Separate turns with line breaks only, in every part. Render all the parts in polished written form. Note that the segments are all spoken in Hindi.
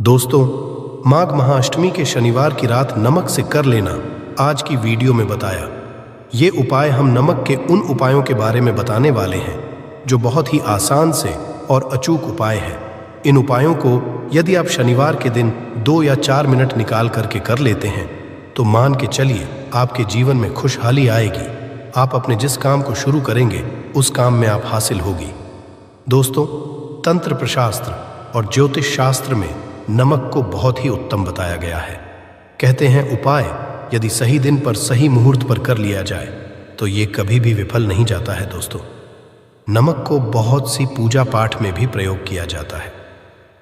दोस्तों, माघ महाअष्टमी के शनिवार की रात नमक से कर लेना आज की वीडियो में बताया। ये उपाय हम नमक के उन उपायों के बारे में बताने वाले हैं जो बहुत ही आसान से और अचूक उपाय हैं। इन उपायों को यदि आप शनिवार के दिन 2 या 4 मिनट निकाल करके कर लेते हैं तो मान के चलिए आपके जीवन में खुशहाली आएगी। आप अपने जिस काम को शुरू करेंगे उस काम में आप हासिल होगी। दोस्तों, तंत्र प्रशास्त्र और ज्योतिष शास्त्र में नमक को बहुत ही उत्तम बताया गया है। कहते हैं उपाय यदि सही दिन पर सही मुहूर्त पर कर लिया जाए तो ये कभी भी विफल नहीं जाता है। दोस्तों, नमक को बहुत सी पूजा पाठ में भी प्रयोग किया जाता है।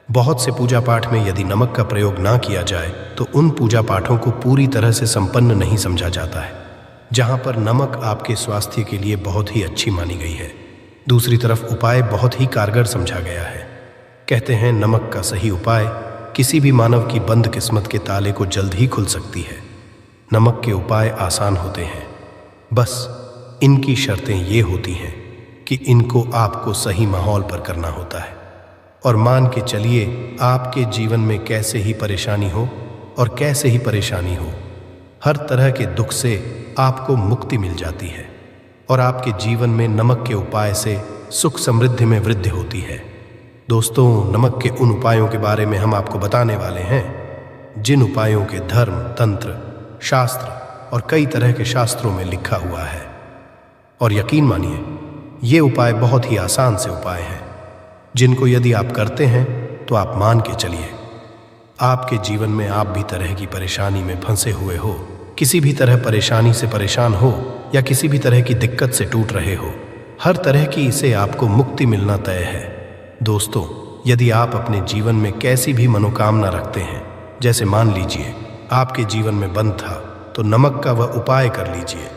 बहुत से पूजा पाठ में यदि नमक का प्रयोग ना किया जाए तो उन पूजा पाठों को पूरी तरह से संपन्न नहीं समझा जाता है, जहाँ पर नमक आपके स्वास्थ्य के लिए बहुत ही अच्छी मानी गई है। दूसरी तरफ उपाय बहुत ही कारगर समझा गया है। कहते हैं नमक का सही उपाय किसी भी मानव की बंद किस्मत के ताले को जल्द ही खुल सकती है। नमक के उपाय आसान होते हैं, बस इनकी शर्तें ये होती हैं कि इनको आपको सही माहौल पर करना होता है। और मान के चलिए आपके जीवन में कैसे ही परेशानी हो और कैसे ही परेशानी हो, हर तरह के दुख से आपको मुक्ति मिल जाती है और आपके जीवन में नमक के उपाय से सुख समृद्धि में वृद्धि होती है। दोस्तों, नमक के उन उपायों के बारे में हम आपको बताने वाले हैं जिन उपायों के धर्म, तंत्र, शास्त्र और कई तरह के शास्त्रों में लिखा हुआ है। और यकीन मानिए ये उपाय बहुत ही आसान से उपाय हैं जिनको यदि आप करते हैं तो आप मान के चलिए आपके जीवन में आप भी तरह की परेशानी में फंसे हुए हो, किसी भी तरह परेशानी से परेशान हो या किसी भी तरह की दिक्कत से टूट रहे हो, हर तरह की इसे आपको मुक्ति मिलना तय है। दोस्तों, यदि आप अपने जीवन में कैसी भी मनोकामना रखते हैं, जैसे मान लीजिए आपके जीवन में बंद था, तो नमक का वह उपाय कर लीजिए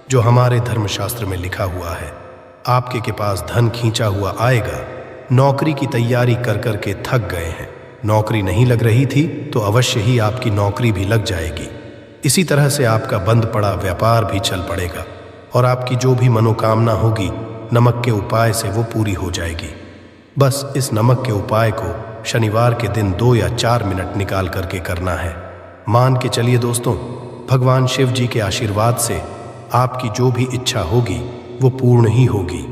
जो हमारे धर्मशास्त्र में लिखा हुआ है। आपके के पास धन खींचा हुआ आएगा। नौकरी की तैयारी कर कर के थक गए हैं, नौकरी नहीं लग रही थी तो अवश्य ही आपकी नौकरी भी लग जाएगी। इसी तरह से आपका बंद पड़ा व्यापार भी चल पड़ेगा और आपकी जो भी मनोकामना होगी नमक के उपाय से वो पूरी हो जाएगी। बस इस नमक के उपाय को शनिवार के दिन 2 या 4 मिनट निकाल करके करना है। मान के चलिए दोस्तों, भगवान शिव जी के आशीर्वाद से आपकी जो भी इच्छा होगी वो पूर्ण ही होगी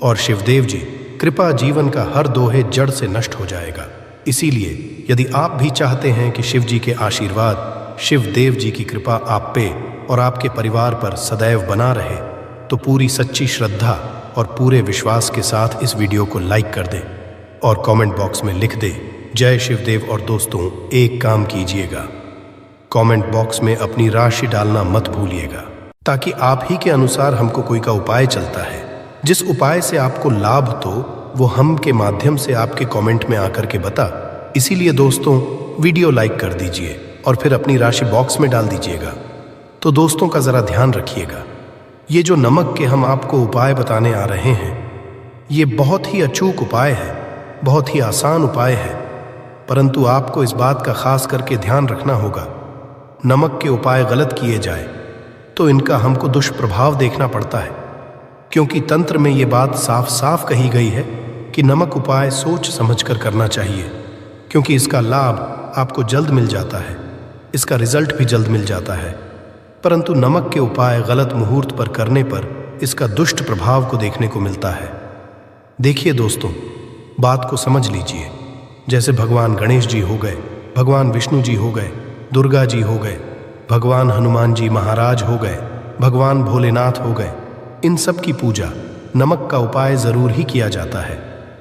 और शिवदेव जी कृपा जीवन का हर दोहे जड़ से नष्ट हो जाएगा। इसीलिए यदि आप भी चाहते हैं कि शिव जी के आशीर्वाद, शिवदेव जी की कृपा आप पे और आपके परिवार पर सदैव बना रहे, तो पूरी सच्ची श्रद्धा और पूरे विश्वास के साथ इस वीडियो को लाइक कर दे और कमेंट बॉक्स में लिख दे जय शिवदेव। और दोस्तों, एक काम कीजिएगा, कमेंट बॉक्स में अपनी राशि डालना मत भूलिएगा, ताकि आप ही के अनुसार हमको कोई का उपाय चलता है। जिस उपाय से आपको लाभ तो वो हम के माध्यम से आपके कमेंट में आकर के बता। इसीलिए दोस्तों, वीडियो लाइक कर दीजिए और फिर अपनी राशि बॉक्स में डाल दीजिएगा। तो दोस्तों का ज़रा ध्यान रखिएगा, ये जो नमक के हम आपको उपाय बताने आ रहे हैं ये बहुत ही अचूक उपाय है, बहुत ही आसान उपाय है, परंतु आपको इस बात का खास करके ध्यान रखना होगा। नमक के उपाय गलत किए जाए तो इनका हमको दुष्प्रभाव देखना पड़ता है, क्योंकि तंत्र में ये बात साफ साफ कही गई है कि नमक उपाय सोच समझकर करना चाहिए, क्योंकि इसका लाभ आपको जल्द मिल जाता है, इसका रिजल्ट भी जल्द मिल जाता है। परंतु नमक के उपाय गलत मुहूर्त पर करने पर इसका दुष्ट प्रभाव को देखने को मिलता है। देखिए दोस्तों, बात को समझ लीजिए। जैसे भगवान गणेश जी हो गए, भगवान विष्णु जी हो गए, दुर्गा जी हो गए, भगवान हनुमान जी महाराज हो गए, भगवान भोलेनाथ हो गए, इन सब की पूजा नमक का उपाय ज़रूर ही किया जाता है।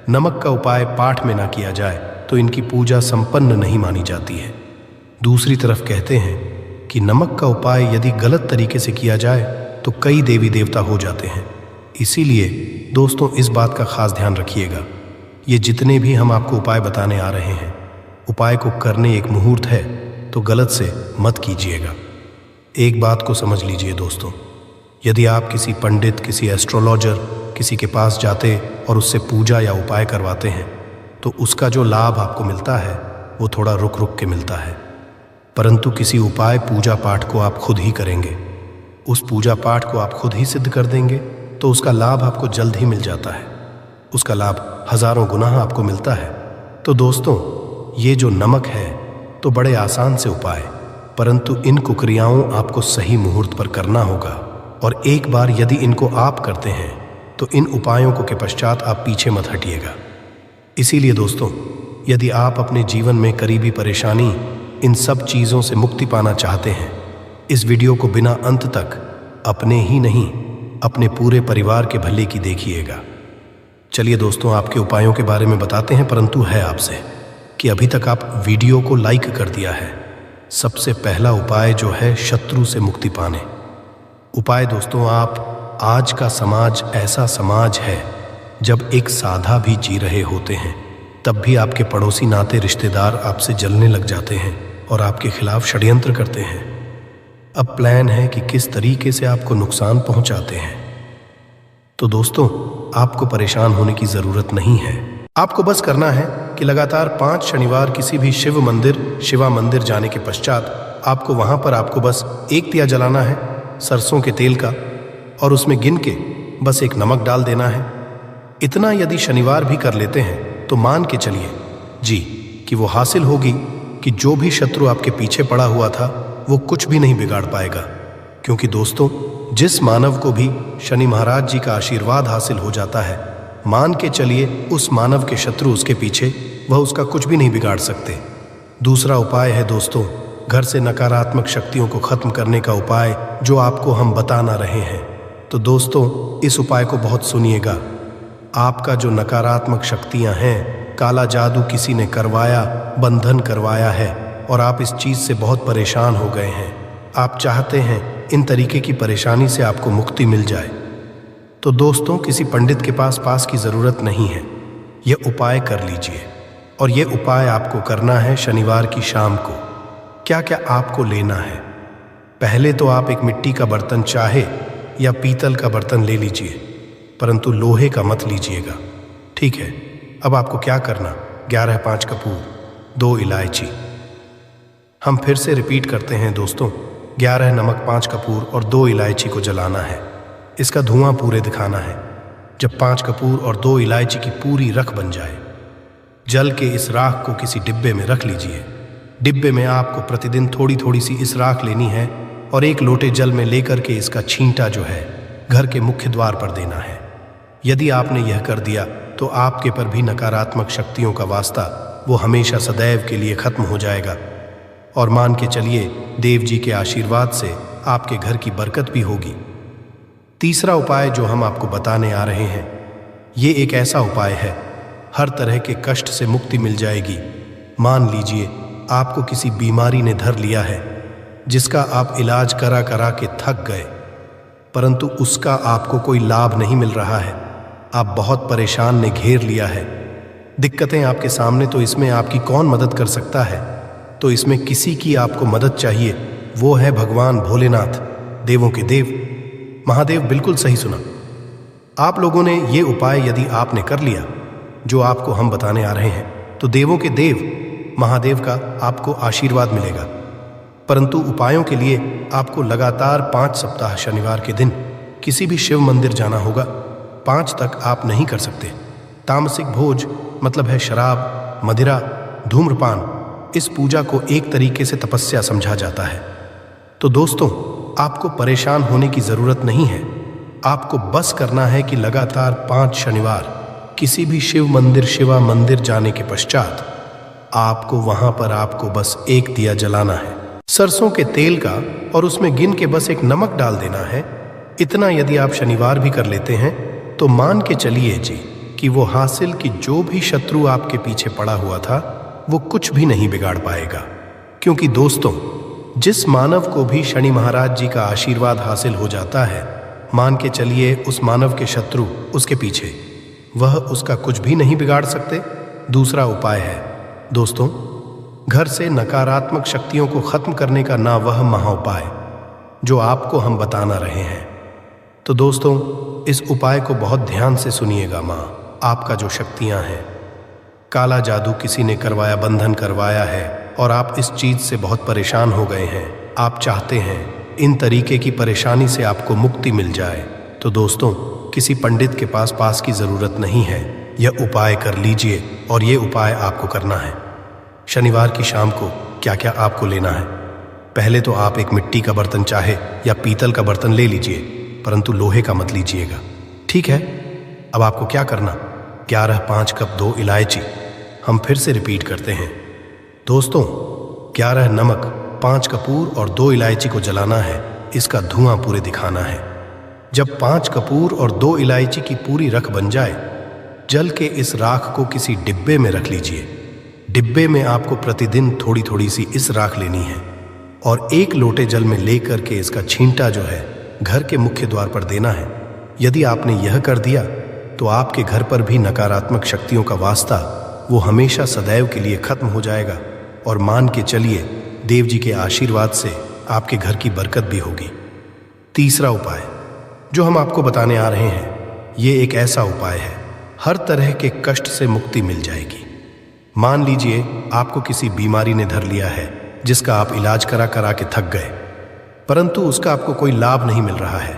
नमक का उपाय पाठ में ना किया जाए तो इनकी पूजा संपन्न नहीं मानी जाती है। दूसरी तरफ कहते हैं कि नमक का उपाय यदि गलत तरीके से किया जाए तो कई देवी देवता हो जाते हैं। इसीलिए दोस्तों, इस बात का खास ध्यान रखिएगा। ये जितने भी हम आपको उपाय बताने आ रहे हैं, उपाय को करने एक मुहूर्त है तो गलत से मत कीजिएगा। एक बात को समझ लीजिए दोस्तों, यदि आप किसी पंडित, किसी एस्ट्रोलॉजर, किसी के पास जाते और उससे पूजा या उपाय करवाते हैं तो उसका जो लाभ आपको मिलता है वो थोड़ा रुक रुक के मिलता है। परंतु किसी उपाय पूजा पाठ को आप खुद ही करेंगे, उस पूजा पाठ को आप खुद ही सिद्ध कर देंगे तो उसका लाभ आपको जल्द ही मिल जाता है, उसका लाभ हजारों गुना आपको मिलता है। तो दोस्तों, ये जो नमक है तो बड़े आसान से उपाय, परंतु इन कुक्रियाओं आपको सही मुहूर्त पर करना होगा। और एक बार यदि इनको आप करते हैं तो इन उपायों को के पश्चात आप पीछे मत हटिएगा। इसीलिए दोस्तों, यदि आप अपने जीवन में करीबी परेशानी, इन सब चीज़ों से मुक्ति पाना चाहते हैं, इस वीडियो को बिना अंत तक अपने ही नहीं अपने पूरे परिवार के भले की देखिएगा। चलिए दोस्तों, आपके उपायों के बारे में बताते हैं, परंतु है आपसे कि अभी तक आप वीडियो को लाइक कर दिया है। सबसे पहला उपाय जो है शत्रु से मुक्ति पाने। उपाय दोस्तों, आप आज का समाज ऐसा समाज है जब एक साधा भी जी रहे होते हैं तब भी आपके पड़ोसी नाते रिश्तेदार आपसे जलने लग जाते हैं और आपके खिलाफ षड्यंत्र करते हैं। अब प्लान है कि किस तरीके से आपको नुकसान पहुंचाते हैं। तो दोस्तों, आपको परेशान होने की जरूरत नहीं है। आपको बस करना है कि लगातार 5 शनिवार किसी भी शिवा मंदिर जाने के पश्चात आपको वहां पर आपको बस एक दिया जलाना है सरसों के तेल का, और उसमें गिन के बस एक नमक डाल देना है। इतना यदि शनिवार भी कर लेते हैं तो मान के चलिए जी कि वो हासिल होगी कि जो भी शत्रु आपके पीछे पड़ा हुआ था वो कुछ भी नहीं बिगाड़ पाएगा। क्योंकि दोस्तों, जिस मानव को भी शनि महाराज जी का आशीर्वाद हासिल हो जाता है, मान के चलिए उस मानव के शत्रु उसके पीछे, वह उसका कुछ भी नहीं बिगाड़ सकते। दूसरा उपाय है दोस्तों, घर से नकारात्मक शक्तियों को खत्म करने का उपाय जो आपको हम बताना रहे हैं। तो दोस्तों, इस उपाय को बहुत सुनिएगा। आपका जो नकारात्मक शक्तियां हैं, काला जादू किसी ने करवाया, बंधन करवाया है और आप इस चीज से बहुत परेशान हो गए हैं। आप चाहते हैं इन तरीके की परेशानी से आपको मुक्ति मिल जाए। तो दोस्तों, किसी पंडित के पास की जरूरत नहीं है, यह उपाय कर लीजिए। और यह उपाय आपको करना है शनिवार की शाम को। क्या क्या आपको लेना है? पहले तो आप एक मिट्टी का बर्तन चाहे या पीतल का बर्तन ले लीजिए, परंतु लोहे का मत लीजिएगा, ठीक है। अब आपको क्या करना, 11 5 कपूर, 2 इलायची। हम फिर से रिपीट करते हैं दोस्तों, 11 नमक, 5 कपूर और 2 इलायची को जलाना है। इसका धुआं पूरे दिखाना है। जब 5 कपूर और 2 इलायची की पूरी रख बन जाए, जल के इस राख को किसी डिब्बे में रख लीजिए। डिब्बे में आपको प्रतिदिन थोड़ी थोड़ी सी इस राख लेनी है और 1 लोटे जल में लेकर के इसका छींटा जो है घर के मुख्य द्वार पर देना है। यदि आपने यह कर दिया तो आपके पर भी नकारात्मक शक्तियों का वास्ता वो हमेशा सदैव के लिए खत्म हो जाएगा। और मान के चलिए देव जी के आशीर्वाद से आपके घर की बरकत भी होगी। तीसरा उपाय जो हम आपको बताने आ रहे हैं, ये एक ऐसा उपाय है, हर तरह के कष्ट से मुक्ति मिल जाएगी। मान लीजिए आपको किसी बीमारी ने धर लिया है जिसका आप इलाज करा करा के थक गए, परंतु उसका आपको कोई लाभ नहीं मिल रहा है। आप बहुत परेशान ने घेर लिया है, दिक्कतें आपके सामने, तो इसमें आपकी कौन मदद कर सकता है? तो इसमें किसी की आपको मदद चाहिए, वो है भगवान भोलेनाथ, देवों के देव महादेव। बिल्कुल सही सुना आप लोगों ने। ये उपाय यदि आपने कर लिया जो आपको हम बताने आ रहे हैं, तो देवों के देव महादेव का आपको आशीर्वाद मिलेगा। परंतु उपायों के लिए आपको लगातार 5 सप्ताह शनिवार के दिन किसी भी शिव मंदिर जाना होगा। 5 तक आप नहीं कर सकते। तामसिक भोज मतलब है शराब, मदिरा, धूम्रपान, इस पूजा को एक तरीके से तपस्या समझा जाता है। तो दोस्तों, आपको परेशान होने की जरूरत नहीं है। आपको बस करना है कि लगातार 5 शनिवार किसी भी शिवा मंदिर जाने के पश्चात आपको वहां पर आपको बस एक दिया जलाना है सरसों के तेल का, और उसमें गिन के बस एक नमक डाल देना है। इतना यदि आप शनिवार भी कर लेते हैं तो मान के चलिए जी कि वो हासिल कि जो भी शत्रु आपके पीछे पड़ा हुआ था वो कुछ भी नहीं बिगाड़ पाएगा। क्योंकि दोस्तों, जिस मानव को भी शनि महाराज जी का आशीर्वाद हासिल हो जाता है, मान के चलिए उस मानव के शत्रु उसके पीछे, वह उसका कुछ भी नहीं बिगाड़ सकते। दूसरा उपाय है दोस्तों, घर से नकारात्मक शक्तियों को खत्म करने का ना वह महाउपाय जो आपको हम बताना रहे हैं। तो दोस्तों, इस उपाय को बहुत ध्यान से सुनिएगा। माँ, आपका जो शक्तियां हैं, काला जादू किसी ने करवाया, बंधन करवाया है और आप इस चीज से बहुत परेशान हो गए हैं। आप चाहते हैं इन तरीके की परेशानी से आपको मुक्ति मिल जाए। तो दोस्तों, किसी पंडित के पास की जरूरत नहीं है, यह उपाय कर लीजिए। और ये उपाय आपको करना है शनिवार की शाम को क्या क्या आपको लेना है। पहले तो आप एक मिट्टी का बर्तन चाहे या पीतल का बर्तन ले लीजिए, परंतु लोहे का मत लीजिएगा, ठीक है। अब आपको क्या करना, 11 5 कप 2 इलायची। हम फिर से रिपीट करते हैं दोस्तों, 11 नमक, 5 कपूर और 2 इलायची को जलाना है। इसका धुआं पूरे दिखाना है। जब 5 कपूर और 2 इलायची की पूरी रख बन जाए, जल के इस राख को किसी डिब्बे में रख लीजिए। डिब्बे में आपको प्रतिदिन थोड़ी थोड़ी सी इस राख लेनी है और 1 लोटे जल में लेकर के इसका छींटा जो है घर के मुख्य द्वार पर देना है। यदि आपने यह कर दिया तो आपके घर पर भी नकारात्मक शक्तियों का वास्ता वो हमेशा सदैव के लिए खत्म हो जाएगा और मान के चलिए देव जी के आशीर्वाद से आपके घर की बरकत भी होगी। तीसरा उपाय जो हम आपको बताने आ रहे हैं, ये एक ऐसा उपाय है, हर तरह के कष्ट से मुक्ति मिल जाएगी। मान लीजिए आपको किसी बीमारी ने धर लिया है जिसका आप इलाज करा करा के थक गए, परंतु उसका आपको कोई लाभ नहीं मिल रहा है।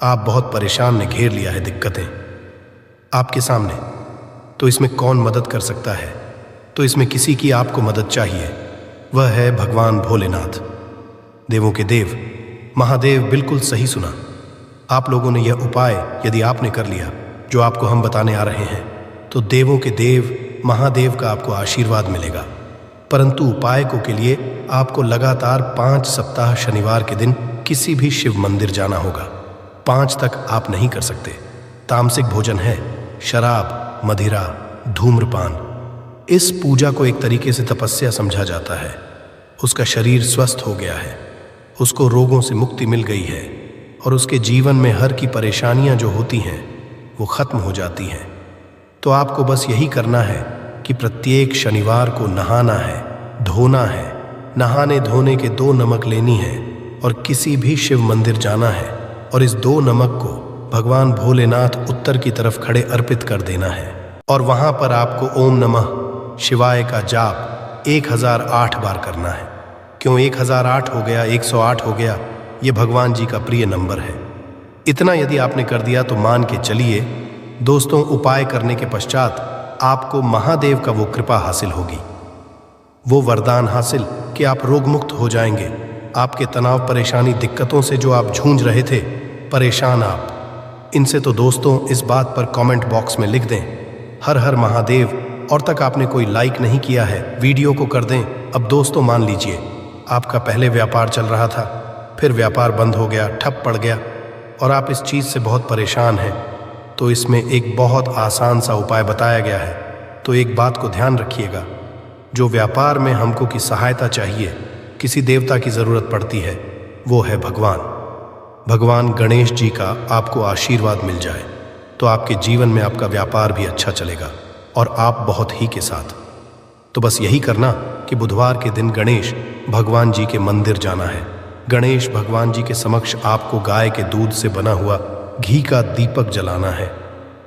आप बहुत परेशान ने घेर लिया है दिक्कतें आपके सामने। तो इसमें कौन मदद कर सकता है? तो इसमें किसी की आपको मदद चाहिए, वह है भगवान भोलेनाथ, देवों के देव महादेव। बिल्कुल सही सुना आप लोगों ने। यह उपाय यदि आपने कर लिया जो आपको हम बताने आ रहे हैं, तो देवों के देव महादेव का आपको आशीर्वाद मिलेगा। परंतु उपाय को के लिए आपको लगातार 5 सप्ताह शनिवार के दिन किसी भी शिव मंदिर जाना होगा। 5 तक आप नहीं कर सकते। तामसिक भोजन है, शराब, मदिरा, धूम्रपान। इस पूजा को एक तरीके से तपस्या समझा जाता है। उसका शरीर स्वस्थ हो गया है, उसको रोगों से मुक्ति मिल गई है और उसके जीवन में हर की परेशानियां जो होती हैं वो खत्म हो जाती हैं। तो आपको बस यही करना है कि प्रत्येक शनिवार को नहाना है, धोना है। नहाने धोने के 2 नमक लेनी है और किसी भी शिव मंदिर जाना है और इस 2 नमक को भगवान भोलेनाथ उत्तर की तरफ खड़े अर्पित कर देना है। और वहां पर आपको ओम नमः शिवाय का जाप 1008 बार करना है। क्यों 1008 हो गया, 108 हो गया? ये भगवान जी का प्रिय नंबर है। इतना यदि आपने कर दिया तो मान के चलिए दोस्तों, उपाय करने के पश्चात आपको महादेव का वो कृपा हासिल होगी, वो वरदान हासिल कि आप रोग मुक्त हो जाएंगे। आपके तनाव, परेशानी, दिक्कतों से जो आप जूझ रहे थे, परेशान आप, इनसे तो दोस्तों इस बात पर कमेंट बॉक्स में लिख दें हर हर महादेव। और तक आपने कोई लाइक नहीं किया है, वीडियो को कर दें। अब दोस्तों मान लीजिए आपका पहले व्यापार चल रहा था, फिर व्यापार बंद हो गया, ठप पड़ गया और आप इस चीज़ से बहुत परेशान हैं। तो इसमें एक बहुत आसान सा उपाय बताया गया है। तो एक बात को ध्यान रखिएगा, जो व्यापार में हमको की सहायता चाहिए, किसी देवता की ज़रूरत पड़ती है, वो है भगवान गणेश जी का आपको आशीर्वाद मिल जाए तो आपके जीवन में आपका व्यापार भी अच्छा चलेगा और आप बहुत ही के साथ। तो बस यही करना कि बुधवार के दिन गणेश भगवान जी के मंदिर जाना है। गणेश भगवान जी के समक्ष आपको गाय के दूध से बना हुआ घी का दीपक जलाना है।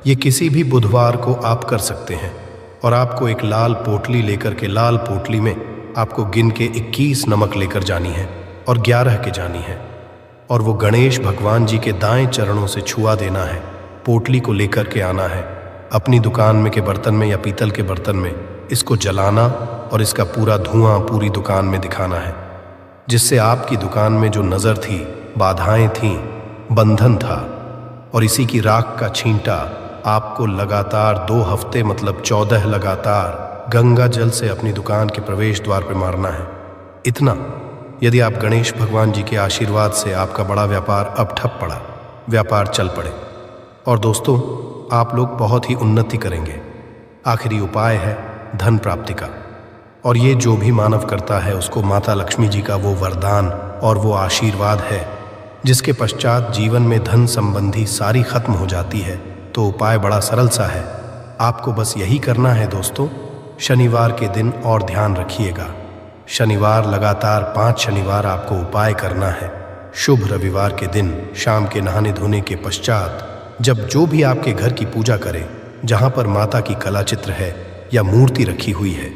ये किसी भी बुधवार को आप कर सकते हैं और आपको एक लाल पोटली लेकर के, लाल पोटली में आपको गिन के 21 नमक लेकर जानी है और 11 के जानी है और वो गणेश भगवान जी के दाएं चरणों से छुआ देना है। पोटली को लेकर के आना है, अपनी दुकान में के बर्तन में या पीतल के बर्तन में इसको जलाना और इसका पूरा धुआं पूरी दुकान में दिखाना है, जिससे आपकी दुकान में जो नज़र थी, बाधाएं थीं, बंधन था, और इसी की राख का छींटा आपको लगातार 2 हफ्ते मतलब 14 लगातार गंगा जल से अपनी दुकान के प्रवेश द्वार पर मारना है। इतना यदि आप गणेश भगवान जी के आशीर्वाद से आपका बड़ा व्यापार अब ठप पड़ा, व्यापार चल पड़े और दोस्तों आप लोग बहुत ही उन्नति करेंगे। आखिरी उपाय है धन प्राप्ति का, और ये जो भी मानव करता है उसको माता लक्ष्मी जी का वो वरदान और वो आशीर्वाद है जिसके पश्चात जीवन में धन संबंधी सारी खत्म हो जाती है। तो उपाय बड़ा सरल सा है, आपको बस यही करना है दोस्तों। शनिवार के दिन और ध्यान रखिएगा, शनिवार लगातार 5 शनिवार आपको उपाय करना है। शुभ रविवार के दिन शाम के नहाने धोने के पश्चात जब जो भी आपके घर की पूजा करें, जहाँ पर माता की कला चित्र है या मूर्ति रखी हुई है,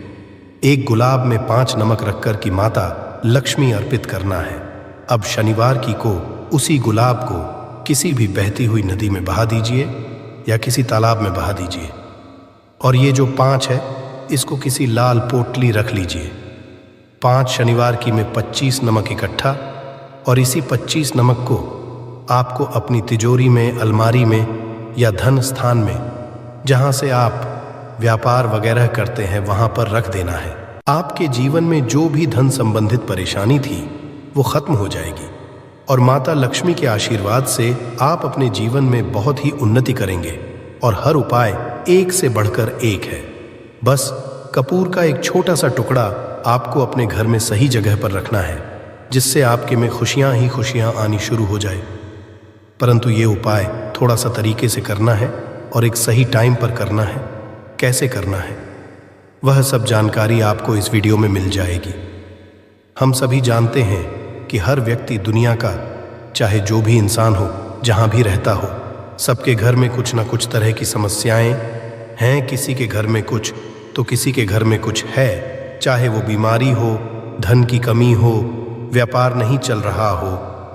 एक गुलाब में 5 नमक रखकर की माता लक्ष्मी अर्पित करना है। अब शनिवार की को उसी गुलाब को किसी भी बहती हुई नदी में बहा दीजिए या किसी तालाब में बहा दीजिए, और ये जो 5 है इसको किसी लाल पोटली रख लीजिए। 5 शनिवार की में 25 नमक इकट्ठा, और इसी 25 नमक को आपको अपनी तिजोरी में, अलमारी में या धन स्थान में, जहां से आप व्यापार वगैरह करते हैं, वहां पर रख देना है। आपके जीवन में जो भी धन संबंधित परेशानी थी वो खत्म हो जाएगी और माता लक्ष्मी के आशीर्वाद से आप अपने जीवन में बहुत ही उन्नति करेंगे। और हर उपाय एक से बढ़कर एक है। बस कपूर का एक छोटा सा टुकड़ा आपको अपने घर में सही जगह पर रखना है, जिससे आपके में खुशियां ही खुशियां आनी शुरू हो जाए। परंतु ये उपाय थोड़ा सा तरीके से करना है और एक सही टाइम पर करना है। कैसे करना है वह सब जानकारी आपको इस वीडियो में मिल जाएगी। हम सभी जानते हैं कि हर व्यक्ति दुनिया का, चाहे जो भी इंसान हो, जहां भी रहता हो, सबके घर में कुछ ना कुछ तरह की समस्याएं हैं। किसी के घर में कुछ तो किसी के घर में कुछ है, चाहे वो बीमारी हो, धन की कमी हो, व्यापार नहीं चल रहा हो,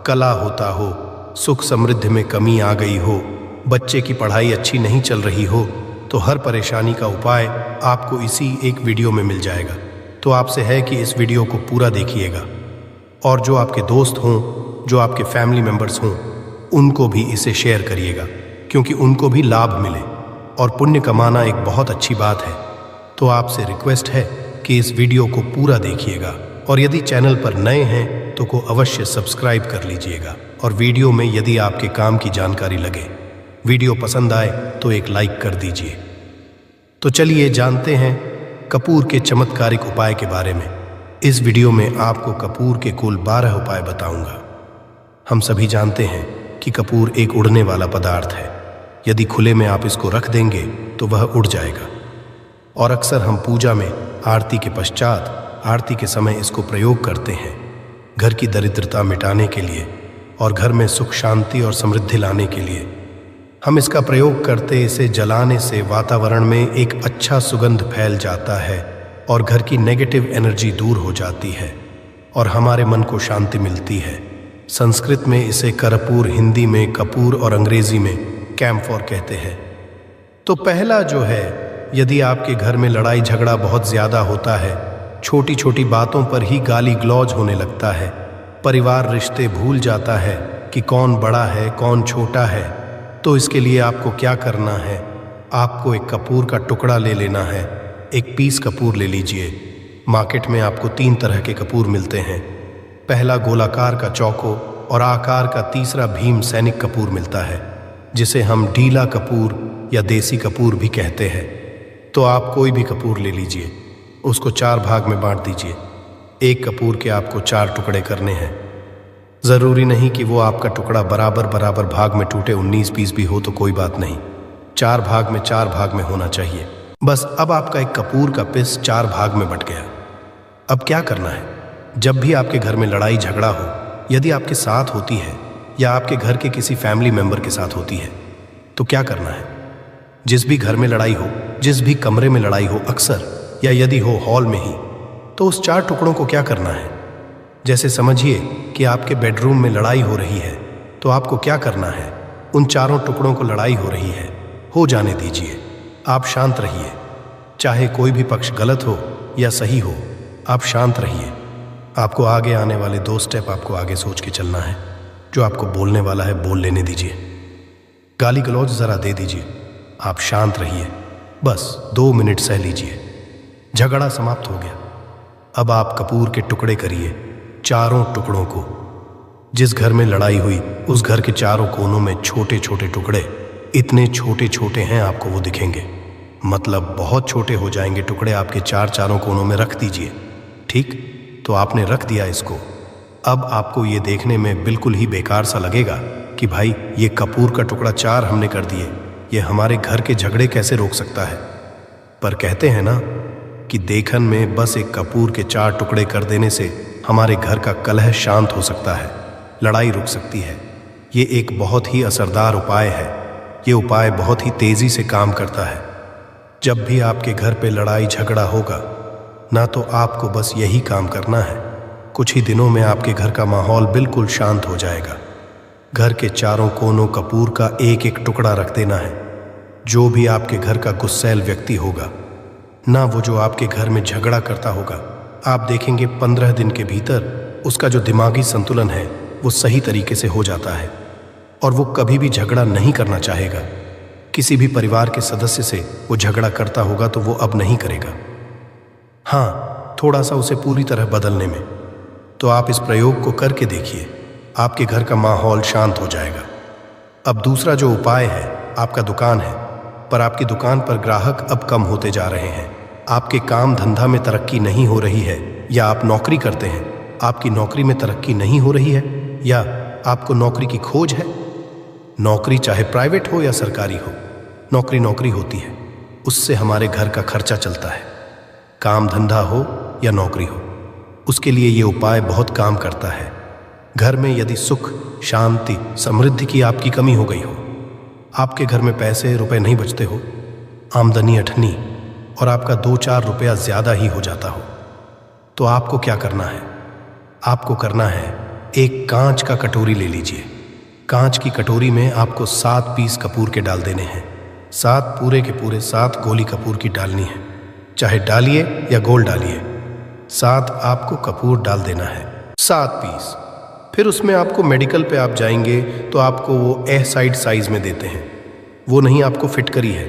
कला होता हो, सुख समृद्धि में कमी आ गई हो, बच्चे की पढ़ाई अच्छी नहीं चल रही हो, तो हर परेशानी का उपाय आपको इसी एक वीडियो में मिल जाएगा। तो आपसे है कि इस वीडियो को पूरा देखिएगा और जो आपके दोस्त हों, जो आपके फैमिली मेंबर्स हों, उनको भी इसे शेयर करिएगा, क्योंकि उनको भी लाभ मिले। और पुण्य कमाना एक बहुत अच्छी बात है। तो आपसे रिक्वेस्ट है कि इस वीडियो को पूरा देखिएगा और यदि चैनल पर नए हैं तो को अवश्य सब्सक्राइब कर लीजिएगा। और वीडियो में यदि आपके काम की जानकारी लगे, वीडियो पसंद आए तो एक लाइक कर दीजिए। तो चलिए जानते हैं कपूर के चमत्कारिक उपाय के बारे में। इस वीडियो में आपको कपूर के कुल 12 उपाय बताऊंगा। हम सभी जानते हैं कि कपूर एक उड़ने वाला पदार्थ है। यदि खुले में आप इसको रख देंगे तो वह उड़ जाएगा। और अक्सर हम पूजा में आरती के पश्चात, आरती के समय इसको प्रयोग करते हैं, घर की दरिद्रता मिटाने के लिए और घर में सुख शांति और समृद्धि लाने के लिए। हम इसका प्रयोग करते, इसे जलाने से वातावरण में एक अच्छा सुगंध फैल जाता है और घर की नेगेटिव एनर्जी दूर हो जाती है और हमारे मन को शांति मिलती है। संस्कृत में इसे कर्पूर, हिंदी में कपूर और अंग्रेजी में कैम्फोर कहते हैं। तो पहला जो है, यदि आपके घर में लड़ाई झगड़ा बहुत ज़्यादा होता है, छोटी छोटी बातों पर ही गाली गलौज होने लगता है, परिवार रिश्ते भूल जाता है कि कौन बड़ा है कौन छोटा है, तो इसके लिए आपको क्या करना है, आपको एक कपूर का टुकड़ा ले लेना है। एक पीस कपूर ले लीजिए। मार्केट में आपको 3 तरह के कपूर मिलते हैं। पहला गोलाकार का चौको और आकार का तीसरा भीम सैनिक कपूर मिलता है, जिसे हम ढीला कपूर या देसी कपूर भी कहते हैं। तो आप कोई भी कपूर ले लीजिए, उसको 4 भाग में बांट दीजिए। एक कपूर के आपको 4 टुकड़े करने हैं। ज़रूरी नहीं कि वो आपका टुकड़ा बराबर बराबर भाग में टूटे, 19 पीस भी हो तो कोई बात नहीं, 4 भाग में होना चाहिए। बस अब आपका एक कपूर का पीस 4 भाग में बट गया। अब क्या करना है, जब भी आपके घर में लड़ाई झगड़ा हो, यदि आपके साथ होती है या आपके घर के किसी फैमिली मेंबर के साथ होती है, तो क्या करना है। जिस भी घर में लड़ाई हो, जिस भी कमरे में लड़ाई हो, अक्सर या यदि हो हॉल में ही, तो उस 4 टुकड़ों को क्या करना है। जैसे समझिए कि आपके बेडरूम में लड़ाई हो रही है, तो आपको क्या करना है, उन 4 टुकड़ों को लड़ाई हो रही है, हो जाने दीजिए। आप शांत रहिए, चाहे कोई भी पक्ष गलत हो या सही हो, आप शांत रहिए। आपको आगे आने वाले 2 स्टेप आपको आगे सोच के चलना है। जो आपको बोलने वाला है बोल लेने दीजिए, गाली गलौज ज़रा दे दीजिए, आप शांत रहिए। बस 2 मिनट सह लीजिए, झगड़ा समाप्त हो गया। अब आप कपूर के टुकड़े करिए, 4 टुकड़ों को। जिस घर में लड़ाई हुई उस घर के 4 कोनों में छोटे छोटे टुकड़े, इतने छोटे छोटे हैं आपको वो दिखेंगे, मतलब बहुत छोटे हो जाएंगे टुकड़े। आपके 4 कोनों में रख दीजिए। ठीक, तो आपने रख दिया इसको। अब आपको ये देखने में बिल्कुल ही बेकार सा लगेगा कि भाई ये कपूर का टुकड़ा 4 हमने कर दिए, ये हमारे घर के झगड़े कैसे रोक सकता है। पर कहते हैं ना कि देखन में बस एक कपूर के 4 टुकड़े कर देने से हमारे घर का कलह शांत हो सकता है, लड़ाई रुक सकती है। ये एक बहुत ही असरदार उपाय है। ये उपाय बहुत ही तेजी से काम करता है। जब भी आपके घर पे लड़ाई झगड़ा होगा ना, तो आपको बस यही काम करना है। कुछ ही दिनों में आपके घर का माहौल बिल्कुल शांत हो जाएगा। घर के 4 कोनों कपूर का एक एक टुकड़ा रख देना है। जो भी आपके घर का गुस्सैल व्यक्ति होगा ना, वो जो आपके घर में झगड़ा करता होगा, आप देखेंगे 15 दिन के भीतर उसका जो दिमागी संतुलन है वो सही तरीके से हो जाता है और वो कभी भी झगड़ा नहीं करना चाहेगा। किसी भी परिवार के सदस्य से वो झगड़ा करता होगा तो वो अब नहीं करेगा। हाँ, थोड़ा सा उसे पूरी तरह बदलने में। तो आप इस प्रयोग को करके देखिए, आपके घर का माहौल शांत हो जाएगा। अब दूसरा जो उपाय है, आपका दुकान है, पर आपकी दुकान पर ग्राहक अब कम होते जा रहे हैं। आपके काम धंधा में तरक्की नहीं हो रही है, या आप नौकरी करते हैं, आपकी नौकरी में तरक्की नहीं हो रही है, या आपको नौकरी की खोज है। नौकरी चाहे प्राइवेट हो या सरकारी हो, नौकरी नौकरी होती है, उससे हमारे घर का खर्चा चलता है। काम धंधा हो या नौकरी हो, उसके लिए ये उपाय बहुत काम करता है। घर में यदि सुख, शांति, समृद्धि की आपकी कमी हो गई हो, आपके घर में पैसे रुपए नहीं बचते हो, आमदनी अठनी और आपका 2-4 रुपया ज्यादा ही हो जाता हो, तो आपको क्या करना है? आपको करना है, एक कांच का कटोरी ले लीजिए। कांच की कटोरी में आपको 7 पीस कपूर के डाल देने हैं। 7 पूरे के पूरे 7 गोली कपूर की डालनी है, चाहे डालिए या गोल डालिए। 7 आपको कपूर डाल देना है, 7 पीस। फिर उसमें आपको मेडिकल पे आप जाएंगे तो आपको वो ए साइड साइज में देते हैं। वो नहीं, आपको फिटकरी है,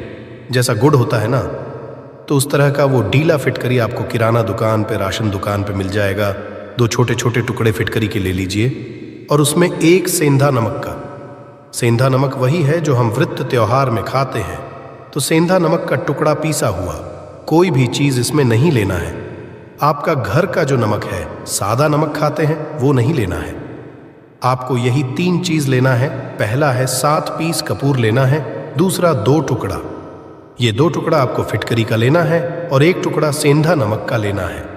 जैसा गुड़ होता है ना, तो उस तरह का वो डीला फिटकरी आपको किराना दुकान पे, राशन दुकान पे मिल जाएगा। 2 छोटे छोटे टुकड़े फिटकरी के ले लीजिए और उसमें 1 सेंधा नमक का। सेंधा नमक वही है जो हम व्रत त्योहार में खाते हैं। तो सेंधा नमक का टुकड़ा पीसा हुआ, कोई भी चीज इसमें नहीं लेना है। आपका घर का जो नमक है, सादा नमक खाते हैं, वो नहीं लेना है। आपको यही 3 चीज लेना है। पहला है 7 पीस कपूर लेना है, दूसरा 2 टुकड़ा, ये 2 टुकड़ा आपको फिटकरी का लेना है और 1 टुकड़ा सेंधा नमक का लेना है।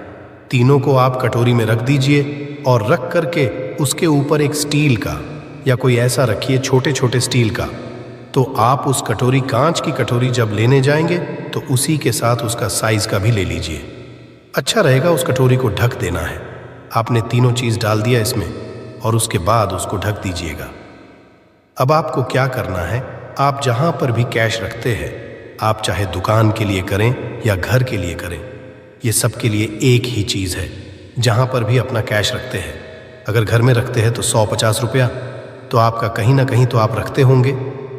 तीनों को आप कटोरी में रख दीजिए और रख करके उसके ऊपर एक स्टील का या कोई ऐसा रखिए, छोटे छोटे स्टील का। तो आप उस कटोरी, कांच की कटोरी जब लेने जाएंगे तो उसी के साथ उसका साइज का भी ले लीजिए। अच्छा रहेगा उस कटोरी को ढक देना है। आपने तीनों चीज डाल दिया इसमें और उसके बाद उसको ढक दीजिएगा। अब आपको क्या करना है, आप जहां पर भी कैश रखते हैं, आप चाहे दुकान के लिए करें या घर के लिए करें, ये सब के लिए एक ही चीज है। जहां पर भी अपना कैश रखते हैं, अगर घर में रखते हैं तो 100-50 रुपया तो आपका कहीं ना कहीं तो आप रखते होंगे,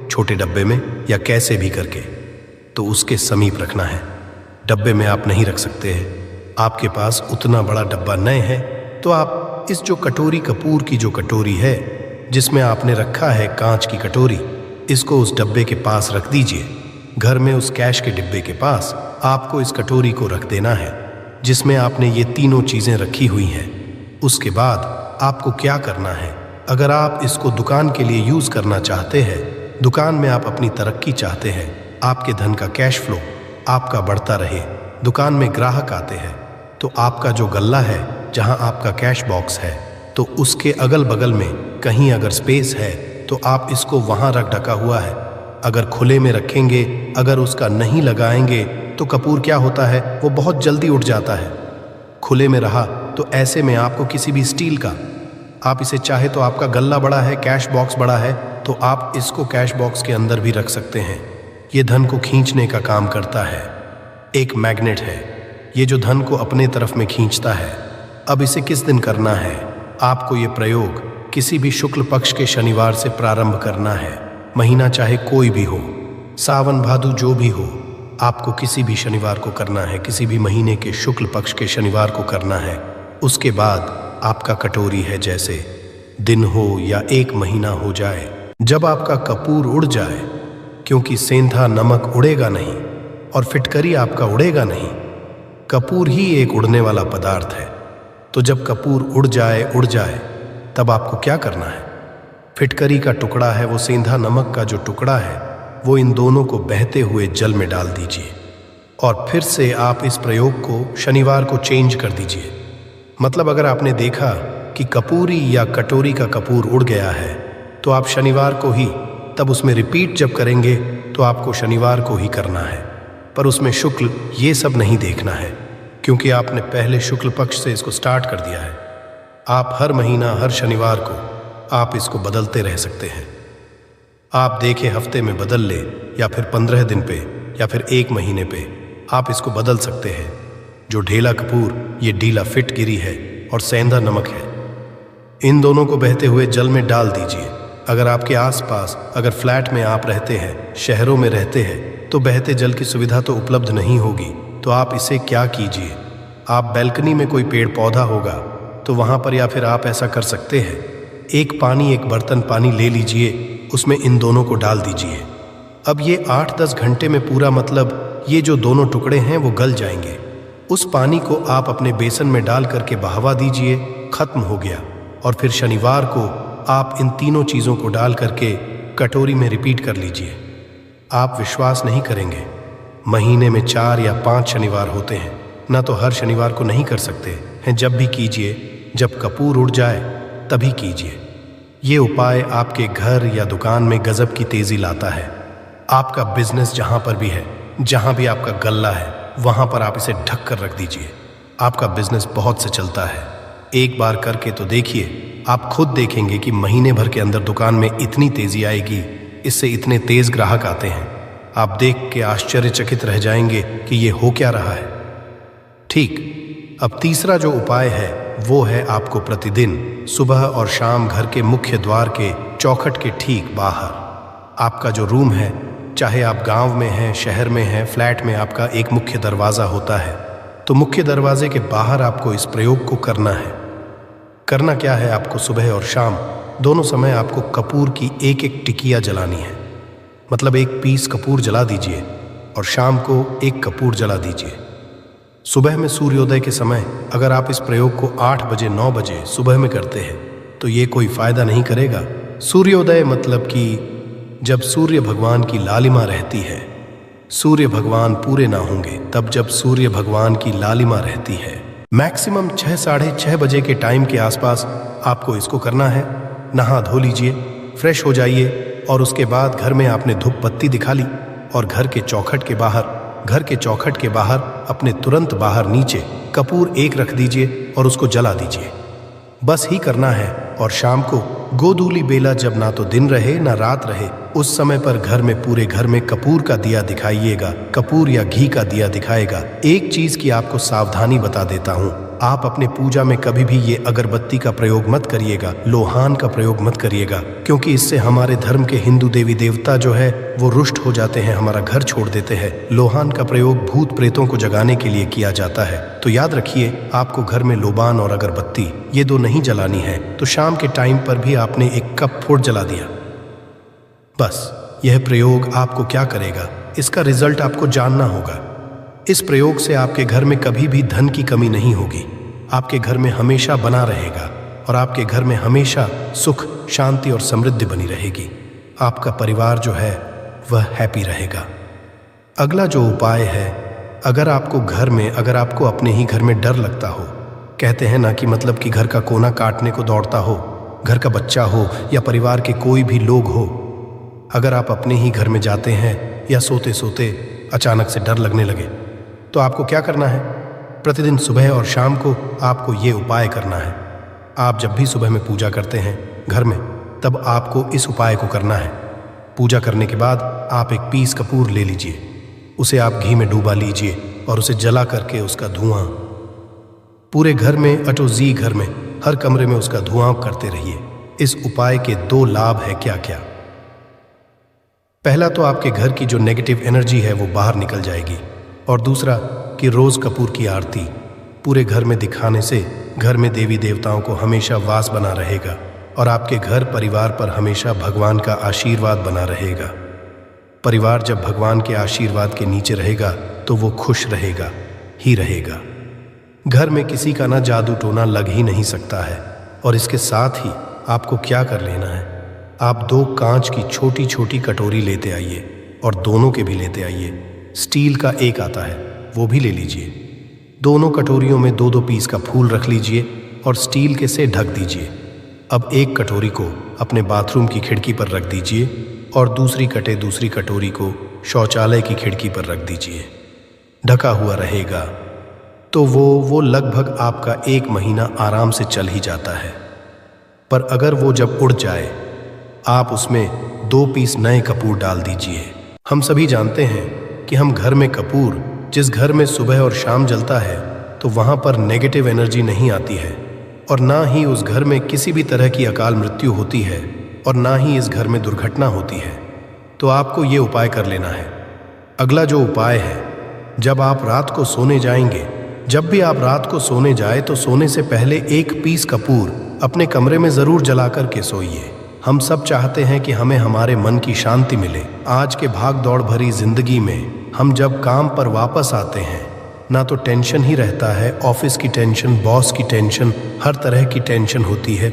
छोटे डब्बे में या कैसे भी करके, तो उसके समीप रखना है। डब्बे में आप नहीं रख सकते हैं, आपके पास उतना बड़ा डब्बा नहीं है, तो आप इस जो कटोरी, कपूर की जो कटोरी है जिसमें आपने रखा है कांच की कटोरी, इसको उस डब्बे के पास रख दीजिए। घर में उस कैश के डिब्बे के पास आपको इस कटोरी को रख देना है जिसमें आपने ये तीनों चीजें रखी हुई हैं। उसके बाद आपको क्या करना है, अगर आप इसको दुकान के लिए यूज करना चाहते हैं, दुकान में आप अपनी तरक्की चाहते हैं, आपके धन का कैश फ्लो आपका बढ़ता रहे, दुकान में ग्राहक आते हैं, तो आपका जो गल्ला है जहां आपका कैश बॉक्स है, तो उसके अगल बगल में कहीं अगर स्पेस है तो आप इसको वहां रख ढका हुआ है। अगर खुले में रखेंगे, अगर उसका नहीं लगाएंगे तो कपूर क्या होता है, वो बहुत जल्दी उठ जाता है। खुले में रहा तो ऐसे में आपको किसी भी स्टील का, आप इसे चाहे तो आपका गल्ला बड़ा है, कैश बॉक्स बड़ा है, तो आप इसको कैश बॉक्स के अंदर भी रख सकते हैं। ये धन को खींचने का काम करता है, एक मैग्नेट है, ये जो धन को अपने तरफ में खींचता है। अब इसे किस दिन करना है, आपको ये प्रयोग किसी भी शुक्ल पक्ष के शनिवार से प्रारंभ करना है। महीना चाहे कोई भी हो, सावन भादु जो भी हो, आपको किसी भी शनिवार को करना है, किसी भी महीने के शुक्ल पक्ष के शनिवार को करना है। उसके बाद आपका कटोरी है, जैसे दिन हो या 1 महीना हो जाए, जब आपका कपूर उड़ जाए, क्योंकि सेंधा नमक उड़ेगा नहीं और फिटकरी आपका उड़ेगा नहीं, कपूर ही एक उड़ने वाला पदार्थ है। तो जब कपूर उड़ जाए तब आपको क्या करना है, फिटकरी का टुकड़ा है, वो सेंधा नमक का जो टुकड़ा है, वो इन दोनों को बहते हुए जल में डाल दीजिए और फिर से आप इस प्रयोग को शनिवार को चेंज कर दीजिए। मतलब अगर आपने देखा कि कपूरी या कटोरी का कपूर उड़ गया है, तो आप शनिवार को ही, तब उसमें रिपीट जब करेंगे तो आपको शनिवार को ही करना है, पर उसमें शुक्ल ये सब नहीं देखना है, क्योंकि आपने पहले शुक्ल पक्ष से इसको स्टार्ट कर दिया है। आप हर महीना, हर शनिवार को आप इसको बदलते रह सकते हैं। आप देखें, हफ्ते में बदल ले या फिर 15 दिन पे या फिर 1 महीने पे आप इसको बदल सकते हैं। जो ढेला कपूर ये ढीला फिटगिरी है और सेंधा नमक है। इन दोनों को बहते हुए जल में डाल दीजिए। अगर आपके आसपास अगर फ्लैट में आप रहते हैं, शहरों में रहते हैं, तो बहते जल की सुविधा तो उपलब्ध नहीं होगी। तो आप इसे क्या कीजिए, आप बैल्कनी में कोई पेड़ पौधा होगा तो वहाँ पर, या फिर आप ऐसा कर सकते हैं, एक बर्तन पानी ले लीजिए, उसमें इन दोनों को डाल दीजिए। अब ये 8-10 घंटे में पूरा, मतलब ये जो दोनों टुकड़े हैं वो गल जाएंगे। उस पानी को आप अपने बेसन में डाल करके बहावा दीजिए, खत्म हो गया। और फिर शनिवार को आप इन तीनों चीज़ों को डाल करके कटोरी में रिपीट कर लीजिए। आप विश्वास नहीं करेंगे, महीने में 4 या 5 शनिवार होते हैं ना, तो हर शनिवार को नहीं कर सकते हैं। जब भी कीजिए, जब कपूर उड़ जाए तभी कीजिए। ये उपाय आपके घर या दुकान में गजब की तेजी लाता है। आपका बिजनेस जहाँ पर भी है, जहाँ भी आपका गल्ला है, वहाँ पर आप इसे ढक कर रख दीजिए। आपका बिजनेस बहुत से चलता है। एक बार करके तो देखिए, आप खुद देखेंगे कि महीने भर के अंदर दुकान में इतनी तेजी आएगी, इससे इतने तेज ग्राहक आते हैं, आप देख के आश्चर्यचकित रह जाएंगे कि ये हो क्या रहा है। ठीक, अब तीसरा जो उपाय है वो है आपको प्रतिदिन सुबह और शाम घर के मुख्य द्वार के चौखट के ठीक बाहर, आपका जो रूम है, चाहे आप गांव में हैं, शहर में हैं, फ्लैट में, आपका एक मुख्य दरवाज़ा होता है। तो मुख्य दरवाजे के बाहर आपको इस प्रयोग को करना है। करना क्या है, आपको सुबह और शाम दोनों समय आपको कपूर की एक टिकिया जलानी है। मतलब 1 पीस कपूर जला दीजिए और शाम को 1 कपूर जला दीजिए। सुबह में सूर्योदय के समय अगर आप इस प्रयोग को 8 बजे 9 बजे सुबह में करते हैं तो ये कोई फायदा नहीं करेगा। सूर्योदय मतलब कि जब सूर्य भगवान की लालिमा रहती है, सूर्य भगवान पूरे ना होंगे तब जब सूर्य भगवान की लालिमा रहती है, मैक्सिमम 6 साढ़े 6 बजे के टाइम के आसपास आपको इसको करना है। नहा धो लीजिए, फ्रेश हो जाइए और उसके बाद घर में आपने धूप बत्ती दिखा ली और घर के चौखट के बाहर अपने तुरंत बाहर नीचे कपूर 1 रख दीजिए और उसको जला दीजिए। बस ही करना है। और शाम को गोधूली बेला, जब ना तो दिन रहे ना रात रहे, उस समय पर घर में, पूरे घर में कपूर का दिया दिखाइएगा, कपूर या घी का दिया दिखाएगा। एक चीज की आपको सावधानी बता देता हूँ, आप अपने पूजा में कभी भी ये अगरबत्ती का प्रयोग मत करिएगा, लोहान का प्रयोग मत करिएगा, क्योंकि इससे हमारे धर्म के हिंदू देवी देवता जो है वो रुष्ट हो जाते हैं, हमारा घर छोड़ देते हैं। लोहान का प्रयोग भूत प्रेतों को जगाने के लिए किया जाता है। तो याद रखिए, आपको घर में लोबान और अगरबत्ती ये 2 नहीं जलानी है। तो शाम के टाइम पर भी आपने 1 कप फूड जला दिया। बस यह प्रयोग आपको क्या करेगा, इसका रिजल्ट आपको जानना होगा। इस प्रयोग से आपके घर में कभी भी धन की कमी नहीं होगी, आपके घर में हमेशा बना रहेगा और आपके घर में हमेशा सुख, शांति और समृद्धि बनी रहेगी। आपका परिवार जो है वह हैप्पी रहेगा। अगला जो उपाय है, अगर आपको अपने ही घर में डर लगता हो, कहते हैं ना कि मतलब कि घर का कोना काटने को दौड़ता हो, घर का बच्चा हो या परिवार के कोई भी लोग हो, अगर आप अपने ही घर में जाते हैं या सोते सोते अचानक से डर लगने लगे, तो आपको क्या करना है, प्रतिदिन सुबह और शाम को आपको ये उपाय करना है। आप जब भी सुबह में पूजा करते हैं घर में, तब आपको इस उपाय को करना है। पूजा करने के बाद आप 1 पीस कपूर ले लीजिए, उसे आप घी में डूबा लीजिए और उसे जला करके उसका धुआं पूरे घर में, अटोजी घर में, हर कमरे में उसका धुआं करते रहिए। इस उपाय के 2 लाभ है क्या क्या। पहला तो आपके घर की जो नेगेटिव एनर्जी है वो बाहर निकल जाएगी, और दूसरा कि रोज कपूर की आरती पूरे घर में दिखाने से घर में देवी देवताओं को हमेशा वास बना रहेगा और आपके घर परिवार पर हमेशा भगवान का आशीर्वाद बना रहेगा। परिवार जब भगवान के आशीर्वाद के नीचे रहेगा तो वो खुश रहेगा ही रहेगा। घर में किसी का ना जादू टोना लग ही नहीं सकता है। और इसके साथ ही आपको क्या कर लेना है, आप 2 कांच की छोटी छोटी कटोरी लेते आइए और दोनों के भी लेते आइए। स्टील का 1 आता है वो भी ले लीजिए। दोनों कटोरियों में 2-2 पीस का फूल रख लीजिए और स्टील के से ढक दीजिए। अब एक कटोरी को अपने बाथरूम की खिड़की पर रख दीजिए और दूसरी कटोरी को शौचालय की खिड़की पर रख दीजिए। ढका हुआ रहेगा तो वो लगभग आपका 1 महीना आराम से चल ही जाता है। पर अगर वो जब उड़ जाए, आप उसमें 2 पीस नए कपूर डाल दीजिए। हम सभी जानते हैं कि हम घर में कपूर जिस घर में सुबह और शाम जलता है तो वहाँ पर नेगेटिव एनर्जी नहीं आती है और ना ही उस घर में किसी भी तरह की अकाल मृत्यु होती है और ना ही इस घर में दुर्घटना होती है। तो आपको ये उपाय कर लेना है। अगला जो उपाय है, जब आप रात को सोने जाएंगे, जब भी आप रात को सोने जाए तो सोने से पहले 1 पीस कपूर अपने कमरे में ज़रूर जला कर के सोइए। हम सब चाहते हैं कि हमें हमारे मन की शांति मिले। आज के भाग दौड़ भरी जिंदगी में हम जब काम पर वापस आते हैं, ना तो टेंशन ही रहता है, ऑफिस की टेंशन, बॉस की टेंशन, हर तरह की टेंशन होती है।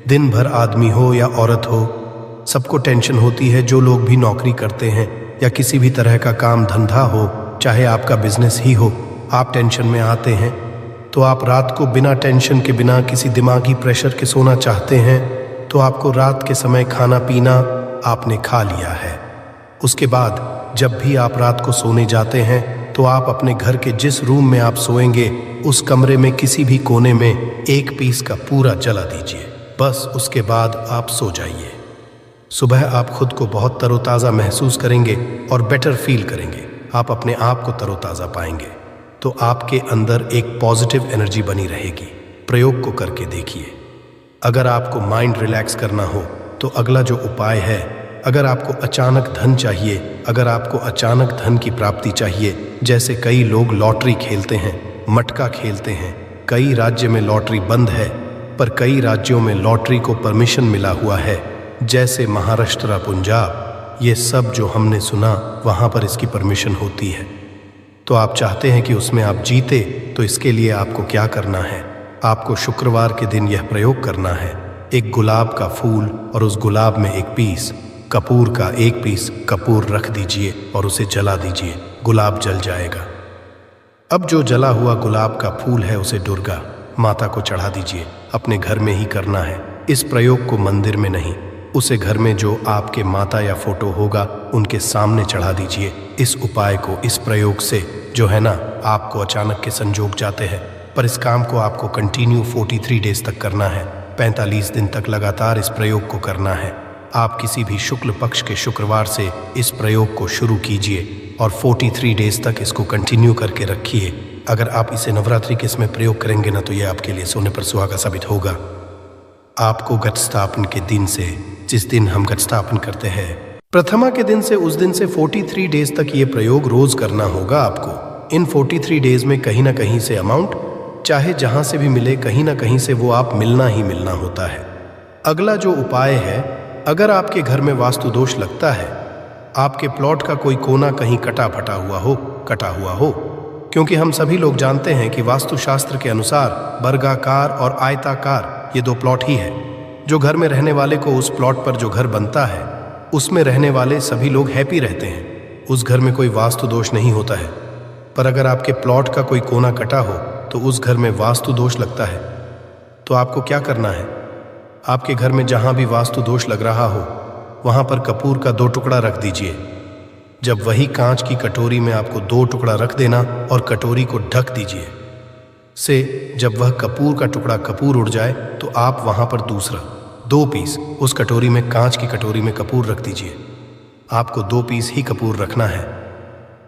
दिन भर आदमी हो या औरत हो, सबको टेंशन होती है। जो लोग भी नौकरी करते हैं या किसी भी तरह का काम धंधा हो, चाहे आपका बिजनेस ही हो, आप टेंशन में आते हैं। तो आप रात को बिना टेंशन के, बिना किसी दिमागी प्रेशर के सोना चाहते हैं, तो आपको रात के समय खाना पीना आपने खा लिया है। उसके बाद जब भी आप रात को सोने जाते हैं तो आप अपने घर के जिस रूम में आप सोएंगे उस कमरे में किसी भी कोने में 1 पीस का पूरा जला दीजिए। बस उसके बाद आप सो जाइए। सुबह आप खुद को बहुत तरोताज़ा महसूस करेंगे और बेटर फील करेंगे। आप अपने आप को तरोताज़ा पाएंगे। तो आपके अंदर एक पॉजिटिव एनर्जी बनी रहेगी। प्रयोग को करके देखिए। अगर आपको माइंड रिलैक्स करना हो तो अगला जो उपाय है, अगर आपको अचानक धन चाहिए, अगर आपको अचानक धन की प्राप्ति चाहिए, जैसे कई लोग लॉटरी खेलते हैं, मटका खेलते हैं, कई राज्य में लॉटरी बंद है पर कई राज्यों में लॉटरी को परमिशन मिला हुआ है, जैसे महाराष्ट्र, पंजाब, ये सब जो हमने सुना वहाँ पर इसकी परमिशन होती है। तो आप चाहते हैं कि उसमें आप जीते, तो इसके लिए आपको क्या करना है, आपको शुक्रवार के दिन यह प्रयोग करना है। एक गुलाब का फूल और उस गुलाब में 1 पीस कपूर का 1 पीस कपूर रख दीजिए और उसे जला दीजिए। गुलाब जल जाएगा। अब जो जला हुआ गुलाब का फूल है उसे दुर्गा माता को चढ़ा दीजिए। अपने घर में ही करना है। इस प्रयोग को मंदिर में नहीं, उसे घर में जो आपके माता या फोटो होगा उनके सामने चढ़ा दीजिए। इस उपाय को, इस प्रयोग से जो है ना, आपको अचानक के संजोग जाते हैं, पर इस काम को आपको कंटिन्यू 43 डेज तक करना है। 45 दिन तक लगातार इस प्रयोग को करना है। आप किसी भी शुक्ल पक्ष के शुक्रवार से इस प्रयोग को शुरू कीजिए और 43 डेज तक इसको कंटिन्यू करके रखिए। अगर आप इसे नवरात्रि के इसमें प्रयोग करेंगे ना, तो यह आपके लिए सोने पर सुहागा साबित होगा। आपको घट स्थापन के दिन से, जिस दिन हम घट स्थापन करते हैं, प्रथमा के दिन से, उस दिन से 43 डेज तक ये प्रयोग रोज करना होगा आपको। इन 43 डेज में कहीं ना कहीं से अमाउंट, चाहे जहां से भी मिले, कहीं ना कहीं से वो आप मिलना ही मिलना होता है। अगला जो उपाय है, अगर आपके घर में वास्तु दोष लगता है, आपके प्लॉट का कोई कोना कहीं कटा हुआ हो, क्योंकि हम सभी लोग जानते हैं कि वास्तुशास्त्र के अनुसार वर्गाकार और आयताकार ये 2 प्लॉट ही है। जो घर में रहने वाले को, उस प्लॉट पर जो घर बनता है उसमें रहने वाले सभी लोग हैप्पी रहते हैं, उस घर में कोई वास्तु दोष नहीं होता है। पर अगर आपके प्लॉट का कोई कोना कटा हो तो उस घर में वास्तु दोष लगता है। तो आपको क्या करना है, आपके घर में जहां भी वास्तु दोष लग रहा हो वहां पर कपूर का 2 टुकड़ा रख दीजिए। जब वही कांच की कटोरी में आपको 2 टुकड़ा रख देना और कटोरी को ढक दीजिए से जब वह कपूर का टुकड़ा कपूर उड़ जाए तो आप वहां पर दूसरा 2 पीस उस कटोरी में, कांच की कटोरी में कपूर रख दीजिए। आपको 2 पीस ही कपूर रखना है,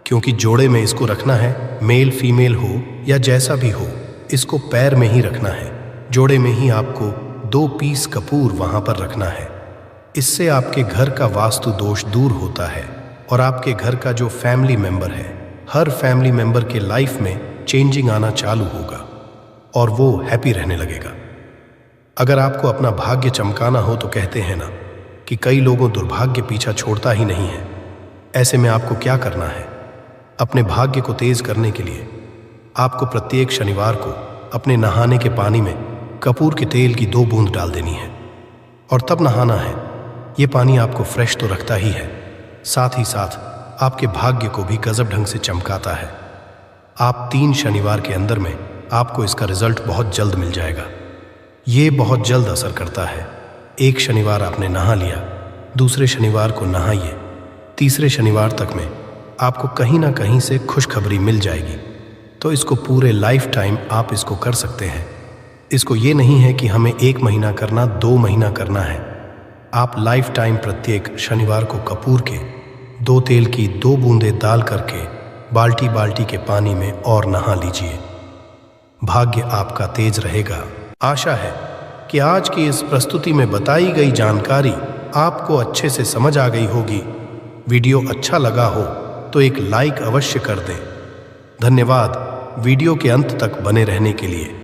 क्योंकि जोड़े में इसको रखना है। मेल फीमेल हो या जैसा भी हो, इसको पैर में ही रखना है। जोड़े में ही आपको 2 पीस कपूर वहां पर रखना है। इससे आपके घर का वास्तु दोष दूर होता है और आपके घर का जो फैमिली मेंबर है, हर फैमिली मेंबर के लाइफ में चेंजिंग आना चालू होगा और वो हैप्पी रहने लगेगा। अगर आपको अपना भाग्य चमकाना हो तो कहते हैं ना कि कई लोगों दुर्भाग्य पीछा छोड़ता ही नहीं है। ऐसे में आपको क्या करना है, अपने भाग्य को तेज करने के लिए आपको प्रत्येक शनिवार को अपने नहाने के पानी में कपूर के तेल की 2 बूंद डाल देनी है और तब नहाना है। ये पानी आपको फ्रेश तो रखता ही है, साथ ही साथ आपके भाग्य को भी गजब ढंग से चमकाता है। आप 3 शनिवार के अंदर में आपको इसका रिजल्ट बहुत जल्द मिल जाएगा। ये बहुत जल्द असर करता है। एक शनिवार आपने नहा लिया, दूसरे शनिवार को नहाइए, तीसरे शनिवार तक में आपको कहीं ना कहीं से खुशखबरी मिल जाएगी। तो इसको पूरे लाइफ टाइम आप इसको कर सकते हैं। इसको ये नहीं है कि हमें 1 महीना करना, 2 महीना करना है। आप लाइफ टाइम प्रत्येक शनिवार को कपूर के 2 तेल की 2 बूंदें डाल करके बाल्टी बाल्टी के पानी में और नहा लीजिए। भाग्य आपका तेज रहेगा। आशा है कि आज की इस प्रस्तुति में बताई गई जानकारी आपको अच्छे से समझ आ गई होगी। वीडियो अच्छा लगा हो तो एक लाइक अवश्य कर दें। धन्यवाद वीडियो के अंत तक बने रहने के लिए।